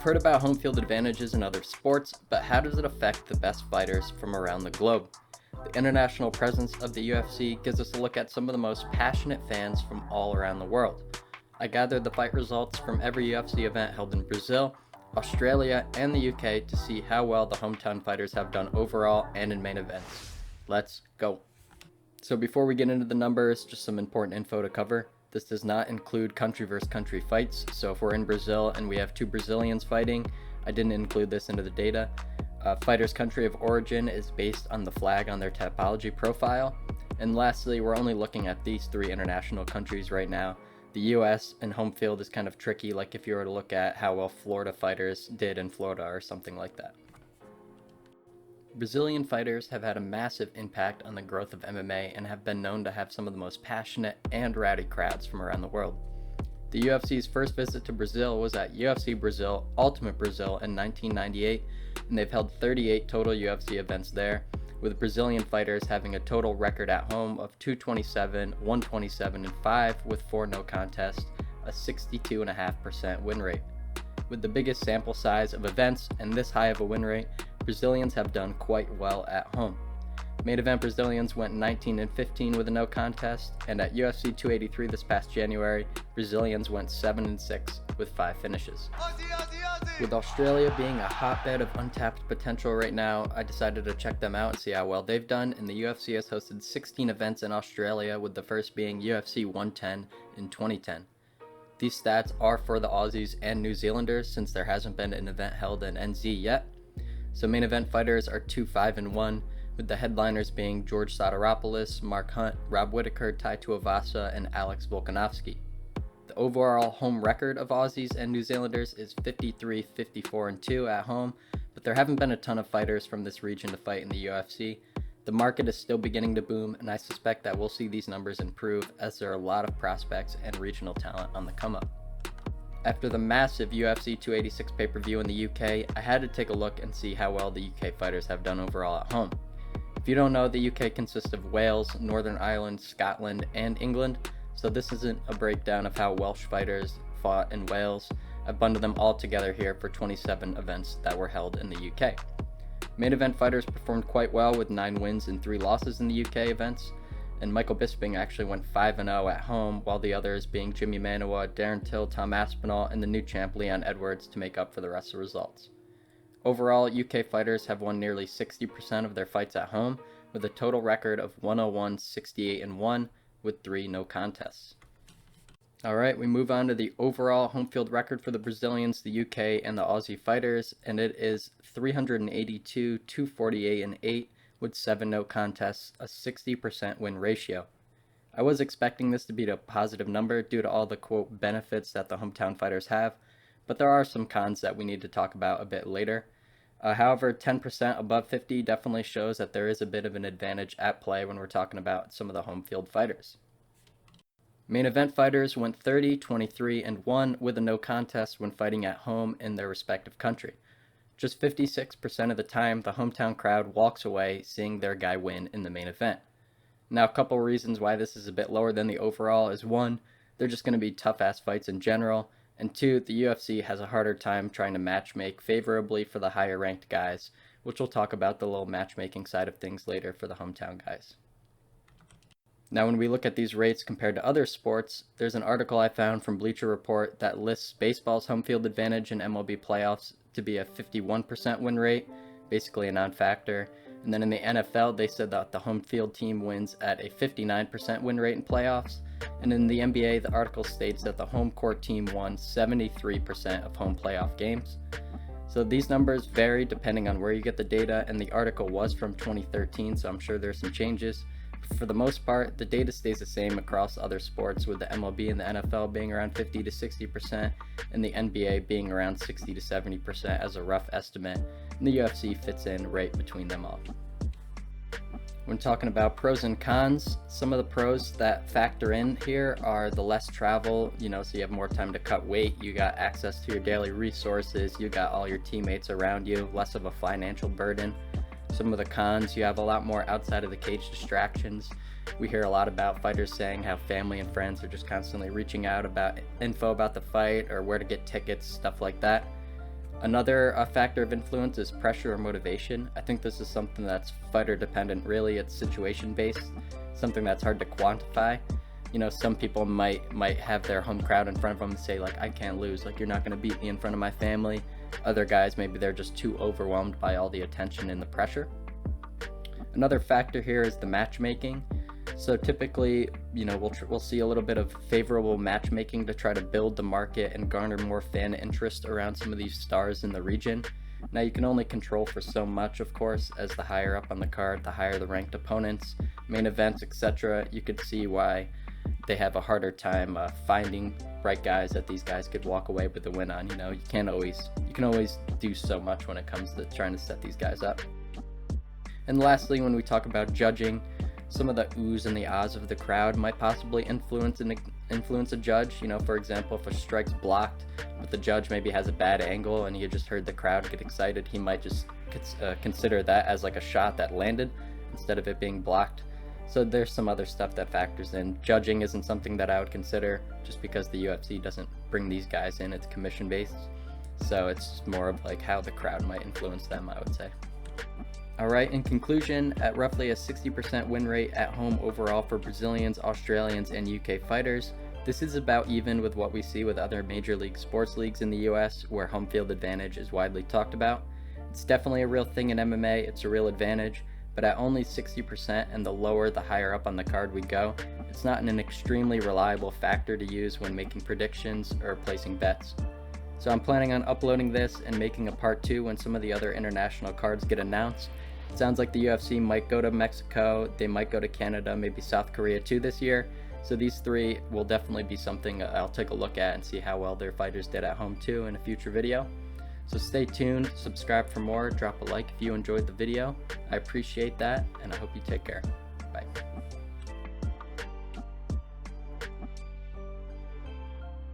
heard about home field advantages in other sports, but how does it affect the best fighters from around the globe? The international presence of the UFC gives us a look at some of the most passionate fans from all around the world. I gathered the fight results from every UFC event held in Brazil, Australia, and the UK to see how well the hometown fighters have done overall and in main events. Let's go. So before we get into the numbers, just some important info to cover. This does not include country versus country fights, so if we're in Brazil and we have two Brazilians fighting, I didn't include this into the data. Fighter's country of origin is based on the flag on their topology profile. And lastly, we're only looking at these three international countries right now. The US and home field is kind of tricky, like if you were to look at how well Florida fighters did in Florida or something like that. Brazilian fighters have had a massive impact on the growth of MMA and have been known to have some of the most passionate and rowdy crowds from around the world. The UFC's first visit to Brazil was at UFC Brazil Ultimate Brazil in 1998, and they've held 38 total UFC events there, with Brazilian fighters having a total record at home of 227, 127, and 5 with 4 no contests, a 62.5% win rate. With the biggest sample size of events and this high of a win rate, Brazilians have done quite well at home. Main event Brazilians went 19-15 with a no contest, and at UFC 283 this past January, Brazilians went 7-6 with 5 finishes. With Australia being a hotbed of untapped potential right now, I decided to check them out and see how well they've done, and the UFC has hosted 16 events in Australia, with the first being UFC 110 in 2010. These stats are for the Aussies and New Zealanders, since there hasn't been an event held in NZ yet. So main event fighters are 2-5-1, with the headliners being George Sotiropoulos, Mark Hunt, Rob Whittaker, Tai Tuivasa, and Alex Volkanovski. The overall home record of Aussies and New Zealanders is 53-54-2 at home, but there haven't been a ton of fighters from this region to fight in the UFC. The market is still beginning to boom, and I suspect that we'll see these numbers improve as there are a lot of prospects and regional talent on the come up. After the massive UFC 286 pay-per-view in the UK, I had to take a look and see how well the UK fighters have done overall at home. If you don't know, the UK consists of Wales, Northern Ireland, Scotland, and England, so this isn't a breakdown of how Welsh fighters fought in Wales. I've bundled them all together here for 27 events that were held in the UK. Main event fighters performed quite well with 9 wins and 3 losses in the UK events, and Michael Bisping actually went 5-0 at home, while the others being Jimmy Manuwa, Darren Till, Tom Aspinall, and the new champ Leon Edwards to make up for the rest of the results. Overall, UK fighters have won nearly 60% of their fights at home, with a total record of 101, 68-1, with 3 no contests. Alright, we move on to the overall home field record for the Brazilians, the UK, and the Aussie fighters, and it is 382, 248-8, with 7 no contests, a 60% win ratio. I was expecting this to be a positive number due to all the quote benefits that the hometown fighters have, but there are some cons that we need to talk about a bit later. However, 10% above 50 definitely shows that there is a bit of an advantage at play when we're talking about some of the home field fighters. Main event fighters went 30, 23-1 with a no contest when fighting at home in their respective country. Just 56% of the time, the hometown crowd walks away seeing their guy win in the main event. Now, a couple reasons why this is a bit lower than the overall is 1, they're just going to be tough-ass fights in general, and 2, the UFC has a harder time trying to matchmake favorably for the higher-ranked guys, which we'll talk about the little matchmaking side of things later for the hometown guys. Now, when we look at these rates compared to other sports, there's an article I found from Bleacher Report that lists baseball's home field advantage in MLB playoffs to be a 51% win rate, basically a non-factor. And then in the NFL, they said that the home field team wins at a 59% win rate in playoffs. And in the NBA, the article states that the home court team won 73% of home playoff games. So these numbers vary depending on where you get the data, and the article was from 2013, so I'm sure there's some changes. For the most part, the data stays the same across other sports, with the MLB and the NFL being around 50 to 60%, and the NBA being around 60 to 70% as a rough estimate, and the UFC fits in right between them all. When talking about pros and cons, some of the pros that factor in here are the less travel, so you have more time to cut weight, you got access to your daily resources, you got all your teammates around you, less of a financial burden. Some of the cons, you have a lot more outside of the cage distractions. We hear a lot about fighters saying how family and friends are just constantly reaching out about info about the fight or where to get tickets, stuff like that. Another factor of influence is pressure or motivation. I think this is something that's fighter dependent, really. It's situation based, something that's hard to quantify. You know, some people might have their home crowd in front of them and say, like, I can't lose, like, you're not going to beat me in front of my family. Other guys, maybe they're just too overwhelmed by all the attention and the pressure. Another factor here is the matchmaking. So typically, you know, we'll see a little bit of favorable matchmaking to try to build the market and garner more fan interest around some of these stars in the region. Now, you can only control for so much, of course, as the higher up on the card, the higher the ranked opponents, main events, etc. You could see why they have a harder time finding right guys that these guys could walk away with the win on. You know, you can always do so much when it comes to trying to set these guys up. And lastly, when we talk about judging, some of the oohs and the ahs of the crowd might possibly influence a judge. You know, for example, if a strike's blocked, but the judge maybe has a bad angle and you just heard the crowd get excited, he might just consider that as like a shot that landed instead of it being blocked. So there's some other stuff that factors in. Judging isn't something that I would consider just because the UFC doesn't bring these guys in. It's commission based. So it's more of like how the crowd might influence them, I would say. Alright, in conclusion, at roughly a 60% win rate at home overall for Brazilians, Australians, and UK fighters, this is about even with what we see with other major league sports leagues in the US, where home field advantage is widely talked about. It's definitely a real thing in MMA, it's a real advantage, but at only 60% and the lower the higher up on the card we go, it's not an extremely reliable factor to use when making predictions or placing bets. So I'm planning on uploading this and making a part 2 when some of the other international cards get announced. It sounds like the UFC might go to Mexico, they might go to Canada, maybe South Korea too this year. So these 3 will definitely be something I'll take a look at and see how well their fighters did at home too in a future video. So stay tuned, subscribe for more, drop a like if you enjoyed the video. I appreciate that, and I hope you take care. Bye.